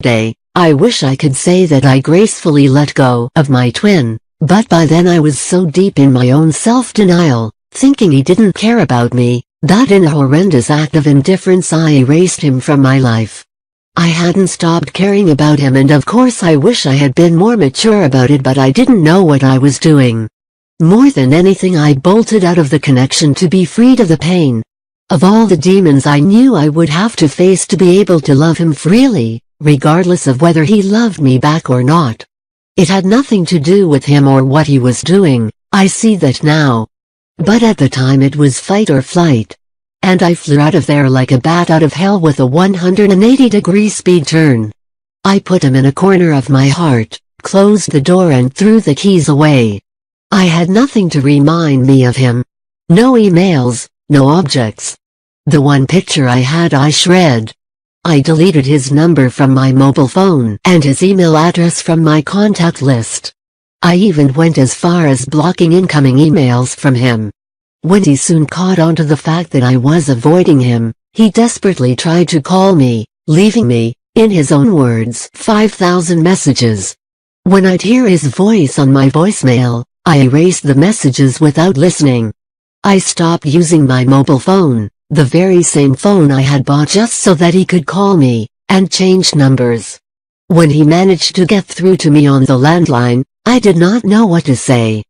day. I wish I could say that I gracefully let go of my twin, but by then I was so deep in my own self-denial, thinking he didn't care about me, that in a horrendous act of indifference I erased him from my life. I hadn't stopped caring about him, and of course I wish I had been more mature about it, but I didn't know what I was doing. More than anything, I bolted out of the connection to be freed of the pain. Of all the demons I knew I would have to face to be able to love him freely, regardless of whether he loved me back or not. It had nothing to do with him or what he was doing, I see that now. But at the time it was fight or flight. And I flew out of there like a bat out of hell with a 180-degree speed turn. I put him in a corner of my heart, closed the door and threw the keys away. I had nothing to remind me of him. No emails, no objects. The one picture I had I shred. I deleted his number from my mobile phone and his email address from my contact list. I even went as far as blocking incoming emails from him. When he soon caught on to the fact that I was avoiding him, he desperately tried to call me, leaving me, in his own words, 5,000 messages. When I'd hear his voice on my voicemail, I erased the messages without listening. I stopped using my mobile phone, the very same phone I had bought just so that he could call me, and changed numbers. When he managed to get through to me on the landline, I did not know what to say.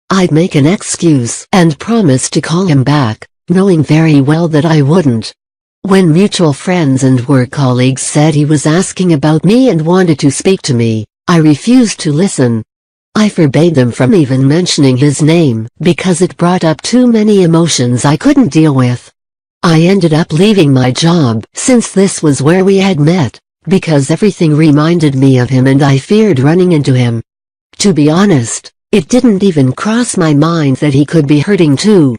I'd make an excuse and promise to call him back, knowing very well that I wouldn't. When mutual friends and work colleagues said he was asking about me and wanted to speak to me, I refused to listen. I forbade them from even mentioning his name, because it brought up too many emotions I couldn't deal with. I ended up leaving my job, since this was where we had met, because everything reminded me of him and I feared running into him. To be honest, it didn't even cross my mind that he could be hurting too.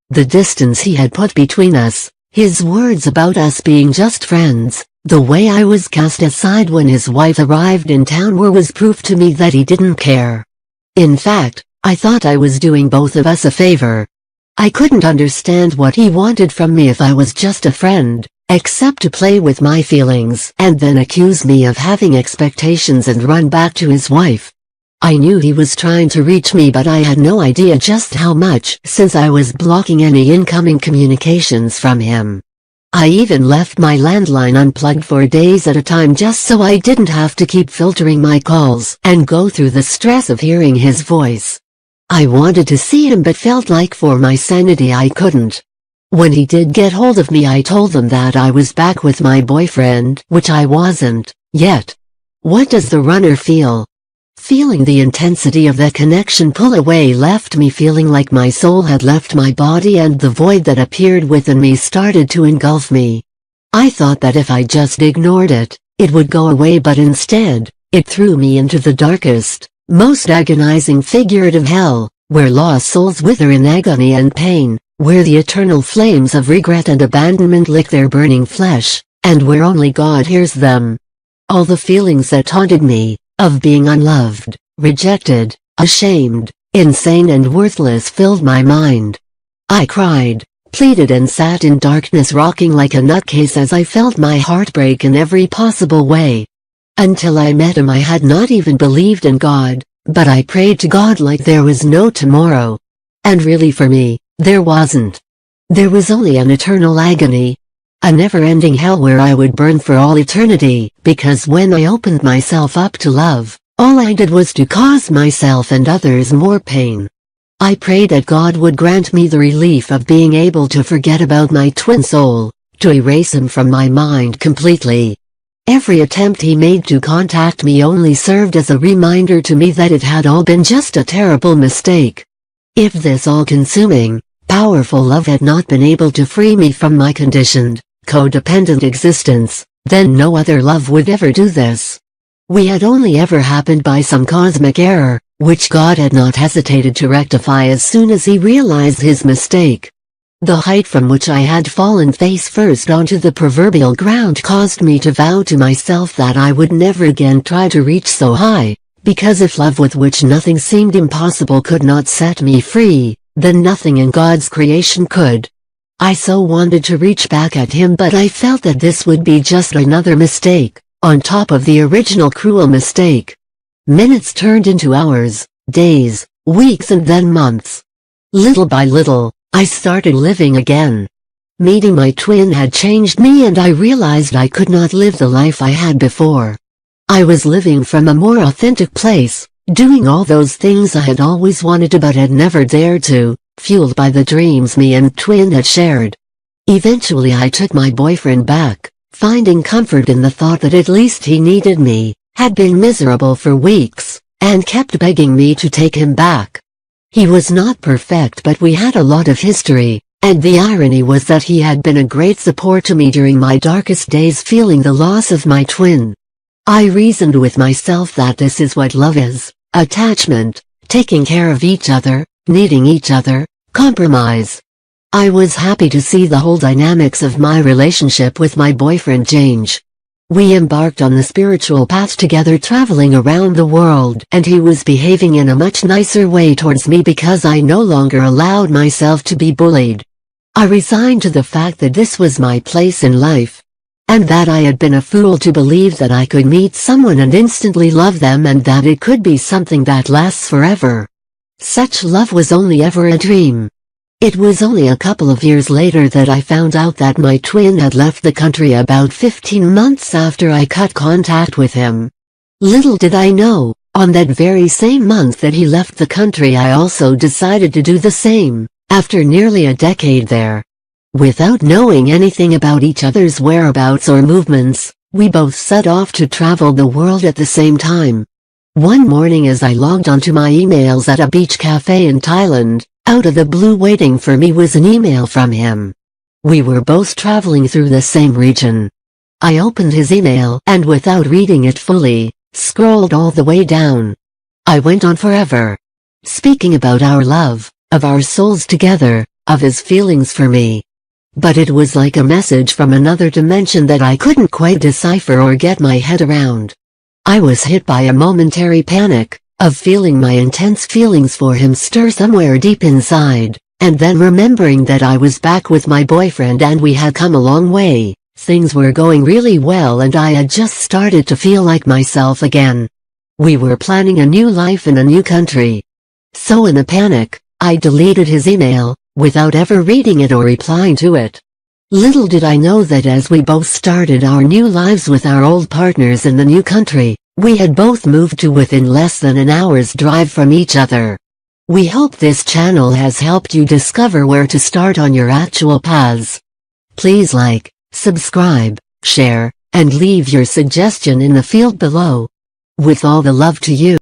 The distance he had put between us, his words about us being just friends, the way I was cast aside when his wife arrived in town was proof to me that he didn't care. In fact, I thought I was doing both of us a favor. I couldn't understand what he wanted from me if I was just a friend, except to play with my feelings and then accuse me of having expectations and run back to his wife. I knew he was trying to reach me, but I had no idea just how much, since I was blocking any incoming communications from him. I even left my landline unplugged for days at a time just so I didn't have to keep filtering my calls and go through the stress of hearing his voice. I wanted to see him but felt like for my sanity I couldn't. When he did get hold of me, I told them that I was back with my boyfriend, which I wasn't, yet. What does the runner feel? Feeling the intensity of that connection pull away left me feeling like my soul had left my body and the void that appeared within me started to engulf me. I thought that if I just ignored it, it would go away, but instead, it threw me into the darkest, most agonizing figurative hell, where lost souls wither in agony and pain, where the eternal flames of regret and abandonment lick their burning flesh, and where only God hears them. All the feelings that taunted me, of being unloved, rejected, ashamed, insane and worthless filled my mind. I cried, pleaded and sat in darkness rocking like a nutcase as I felt my heart break in every possible way. Until I met him I had not even believed in God, but I prayed to God like there was no tomorrow. And really for me, there wasn't. There was only an eternal agony. A never-ending hell where I would burn for all eternity, because when I opened myself up to love, all I did was to cause myself and others more pain. I prayed that God would grant me the relief of being able to forget about my twin soul, to erase him from my mind completely. Every attempt he made to contact me only served as a reminder to me that it had all been just a terrible mistake. If this all-consuming, powerful love had not been able to free me from my conditioned, codependent existence, then no other love would ever do this. We had only ever happened by some cosmic error, which God had not hesitated to rectify as soon as he realized his mistake. The height from which I had fallen face first onto the proverbial ground caused me to vow to myself that I would never again try to reach so high, because if love with which nothing seemed impossible could not set me free, then nothing in God's creation could. I so wanted to reach back at him, but I felt that this would be just another mistake, on top of the original cruel mistake. Minutes turned into hours, days, weeks and then months. Little by little, I started living again. Meeting my twin had changed me and I realized I could not live the life I had before. I was living from a more authentic place, doing all those things I had always wanted to but had never dared to, fueled by the dreams me and twin had shared. Eventually I took my boyfriend back, finding comfort in the thought that at least he needed me, had been miserable for weeks, and kept begging me to take him back. He was not perfect but we had a lot of history, and the irony was that he had been a great support to me during my darkest days feeling the loss of my twin. I reasoned with myself that this is what love is, attachment, taking care of each other, needing each other, compromise. I was happy to see the whole dynamics of my relationship with my boyfriend change. We embarked on the spiritual path together traveling around the world and he was behaving in a much nicer way towards me because I no longer allowed myself to be bullied. I resigned to the fact that this was my place in life. And that I had been a fool to believe that I could meet someone and instantly love them and that it could be something that lasts forever. Such love was only ever a dream. It was only a couple of years later that I found out that my twin had left the country about 15 months after I cut contact with him. Little did I know, on that very same month that he left the country I also decided to do the same, after nearly a decade there. Without knowing anything about each other's whereabouts or movements, we both set off to travel the world at the same time. One morning as I logged onto my emails at a beach cafe in Thailand, out of the blue waiting for me was an email from him. We were both traveling through the same region. I opened his email and without reading it fully, scrolled all the way down. I went on forever, speaking about our love, of our souls together, of his feelings for me. But it was like a message from another dimension that I couldn't quite decipher or get my head around. I was hit by a momentary panic, of feeling my intense feelings for him stir somewhere deep inside, and then remembering that I was back with my boyfriend and we had come a long way, things were going really well and I had just started to feel like myself again. We were planning a new life in a new country. So in a panic, I deleted his email, without ever reading it or replying to it. Little did I know that as we both started our new lives with our old partners in the new country, we had both moved to within less than an hour's drive from each other. We hope this channel has helped you discover where to start on your actual paths. Please like, subscribe, share, and leave your suggestion in the field below. With all the love to you.